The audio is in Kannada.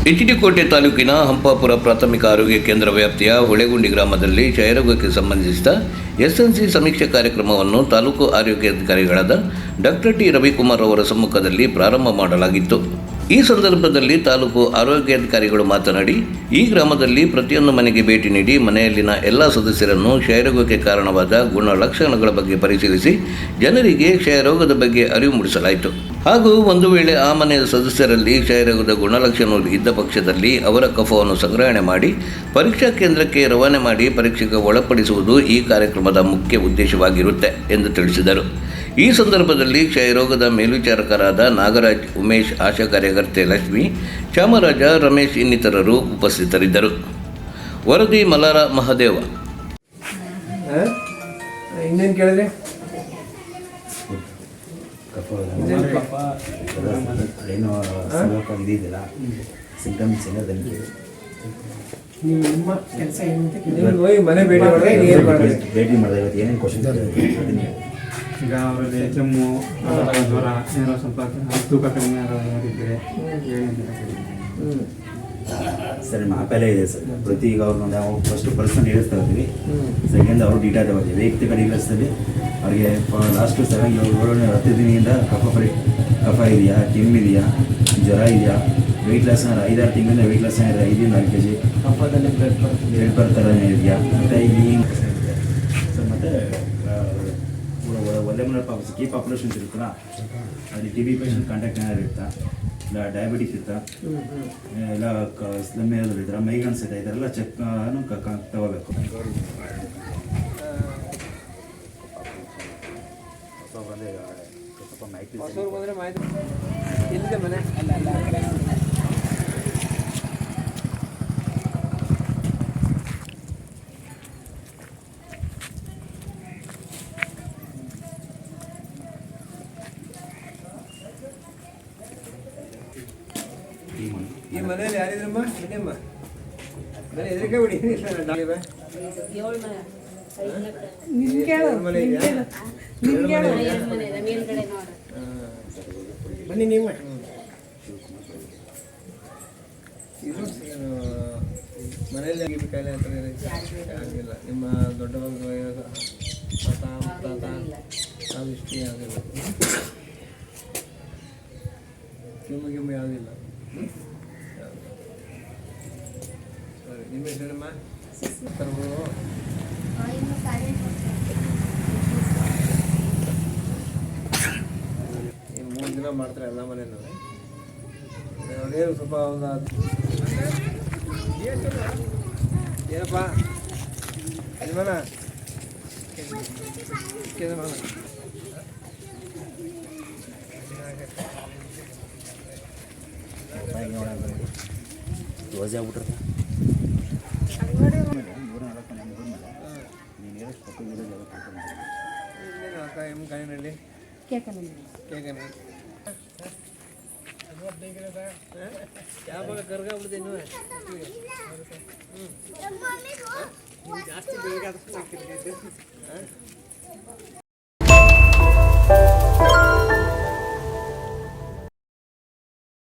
ಎಚ್.ಡಿ. ಕೋಟೆ ತಾಲೂಕಿನ ಹಂಪಾಪುರ ಪ್ರಾಥಮಿಕ ಆರೋಗ್ಯ ಕೇಂದ್ರ ವ್ಯಾಪ್ತಿಯ ಹೊಳೆಗುಂಡಿ ಗ್ರಾಮದಲ್ಲಿ ಕ್ಷಯರೋಗಕ್ಕೆ ಸಂಬಂಧಿಸಿದ ಎಸ್ಎನ್ಸಿ ಸಮೀಕ್ಷೆ ಕಾರ್ಯಕ್ರಮವನ್ನು ತಾಲೂಕು ಆರೋಗ್ಯಾಧಿಕಾರಿಗಳಾದ ಡಾಕ್ಟರ್ ಟಿ. ರವಿಕುಮಾರ್ ಅವರ ಸಮ್ಮುಖದಲ್ಲಿ ಪ್ರಾರಂಭ ಮಾಡಲಾಗಿತ್ತು. ಈ ಸಂದರ್ಭದಲ್ಲಿ ತಾಲೂಕು ಆರೋಗ್ಯಾಧಿಕಾರಿಗಳು ಮಾತನಾಡಿ, ಈ ಗ್ರಾಮದಲ್ಲಿ ಪ್ರತಿಯೊಂದು ಮನೆಗೆ ಭೇಟಿ ನೀಡಿ ಮನೆಯಲ್ಲಿನ ಎಲ್ಲ ಸದಸ್ಯರನ್ನು ಕ್ಷಯರೋಗಕ್ಕೆ ಕಾರಣವಾದ ಗುಣಲಕ್ಷಣಗಳ ಬಗ್ಗೆ ಪರಿಶೀಲಿಸಿ ಜನರಿಗೆ ಕ್ಷಯರೋಗದ ಬಗ್ಗೆ ಅರಿವು ಮೂಡಿಸಲಾಯಿತು. ಹಾಗೂ ಒಂದು ವೇಳೆ ಆ ಮನೆಯ ಸದಸ್ಯರಲ್ಲಿ ಕ್ಷಯರೋಗದ ಗುಣಲಕ್ಷಣಗಳು ಇದ್ದ ಪಕ್ಷದಲ್ಲಿ ಅವರ ಕಫವನ್ನು ಸಂಗ್ರಹಣೆ ಮಾಡಿ ಪರೀಕ್ಷಾ ಕೇಂದ್ರಕ್ಕೆ ರವಾನೆ ಮಾಡಿ ಪರೀಕ್ಷೆಗೆ ಒಳಪಡಿಸುವುದು ಈ ಕಾರ್ಯಕ್ರಮದ ಮುಖ್ಯ ಉದ್ದೇಶವಾಗಿರುತ್ತೆ ಎಂದು ತಿಳಿಸಿದರು. ಈ ಸಂದರ್ಭದಲ್ಲಿ ಕ್ಷಯರೋಗದ ಮೇಲ್ವಿಚಾರಕರಾದ ನಾಗರಾಜ್, ಉಮೇಶ್, ಆಶಾ ಕಾರ್ಯಕರ್ತೆ ಲಕ್ಷ್ಮಿ, ಚಾಮರಾಜ, ರಮೇಶ್ ಇನ್ನಿತರರು ಉಪಸ್ಥಿತರಿದ್ದರು. ವರದಿ ಮಲಾರ ಮಹದೇವ. ಇನ್ನೇನು ಕೇಳಿದ್ರೆ ಏನೋ ಇದಿದೆಯಲ್ಲ ಸಿಂಟಮ್ಸ್ ಏನಾದಲ್ಲಿ ನಿಮ್ಮ ಕೆಲಸ ಏನಂತ ಮನೆ ಭೇಟಿ ಮಾಡಿದೆ. ಇವತ್ತು ಏನೇನು ಕ್ವಶನ್ ಈಗ ಅವರಲ್ಲಿ ಕೆಮ್ಮು, ಜ್ವರ, ಏನೋ ಸ್ವಲ್ಪ ತೂಕ ಕಡಿಮೆ ಯಾರಿದ್ದರೆ ಸರ್ ಮಾಪೆಲ್ಲ ಇದೆ ಸರ್. ಪ್ರತಿ ಈಗ ಅವ್ರನ್ನ ನಾವು ಫಸ್ಟ್ ಪರ್ಸನ್ ಹೇಳಿಸ್ತಾ ಇದ್ದೀವಿ. ಸೆಕೆಂಡ್ ಅವರು ಡೀಟಾ ತಗೋತೀವಿ. ವೈಯಕ್ತಿಕ ಡೀಟೇಲ್ಸಲ್ಲಿ ಅವ್ರಿಗೆ ಲಾಸ್ಟು 7-10 ದಿನದಿಂದ ಕಫ ಇದೆಯಾ, ಕೆಮ್ಮಿದೆಯಾ, ಜ್ವರ ಇದೆಯಾ, ವೆಯ್ಟ್ ಲಾಸ್ 5-6 ತಿಂಗಳಿಂದ ವೆಯ್ಟ್ ಲಾಸ್ 5-4 kg, ಕಫದಲ್ಲಿ ಬ್ಲಡ್ ಬರ್ತಾನೆ ಇದೆಯಾ, ಮತ್ತು ಇಲ್ಲಿ ಸರ್ ಮತ್ತು ಒಳ್ಳೆ ಕೀ ಪಾಪ್ಯುಲೇಷನ್ಸ್ ಇರುತ್ತಲ್ಲ, ಅಲ್ಲಿ ಟಿ ಬಿ ಪೇಷಂಟ್ ಕಾಂಟ್ಯಾಕ್ಟ್ ಏನಾದ್ರು ಇರ್ತಾ, ಇಲ್ಲ ಡಯಾಬಿಟಿಸ್ ಇರ್ತಾ, ಇಲ್ಲ ಸ್ಲಮ್ ಏನಾದ್ರು ಇದ್ರೆ, ಮೈಗ್ರೇನ್ಸ್ ಇದೆ, ಇದೆಲ್ಲ ಚೆಕ್ ತಗೋಬೇಕು. ಸ್ವಲ್ಪ ಮಾಹಿತಿ ಎಲ್ಲಿದೆ ಮನೆ? ಈ ಮನೇಲಿ ಯಾರಿದ್ರಮ್ಮ? ಇನ್ನೇಮ್ಮ ಮನೆ ಎದುರಿಕೆ ಬಿಡಿ. ಬನ್ನಿ ನೀವು ಮನೆಯಲ್ಲಿ ಕಾಯಿಲೆ ಅಂತ ಆಗಿಲ್ಲ. ನಿಮ್ಮ ದೊಡ್ಡ ತಾತ ಅದು ಇಷ್ಟೇ ಆಗಿಲ್ಲ. ಕೆಮ್ಮು ಯಾವುದಿಲ್ಲ. ಸರಿ, ನಿಮ್ಮ ಹೆಸರಮ್ಮ? ಇನ್ನು 3 ದಿನ ಮಾಡ್ತಾರೆ ಎಲ್ಲ ಮನೆಯಲ್ಲೂ. ಅದೇನು ಸ್ವಲ್ಪ ಒಂದು ಏನಪ್ಪ ಯಜಮಾನ ರೋಜ್ ಆಗ್ಬಿಟ್ರೆ ಕಾಯಿನಲ್ಲಿ ಯಾವಾಗ ಕರ್ಗಾಗ್ಬಿಡ್ತೀನಿ ಜಾಸ್ತಿ ಬೇಗ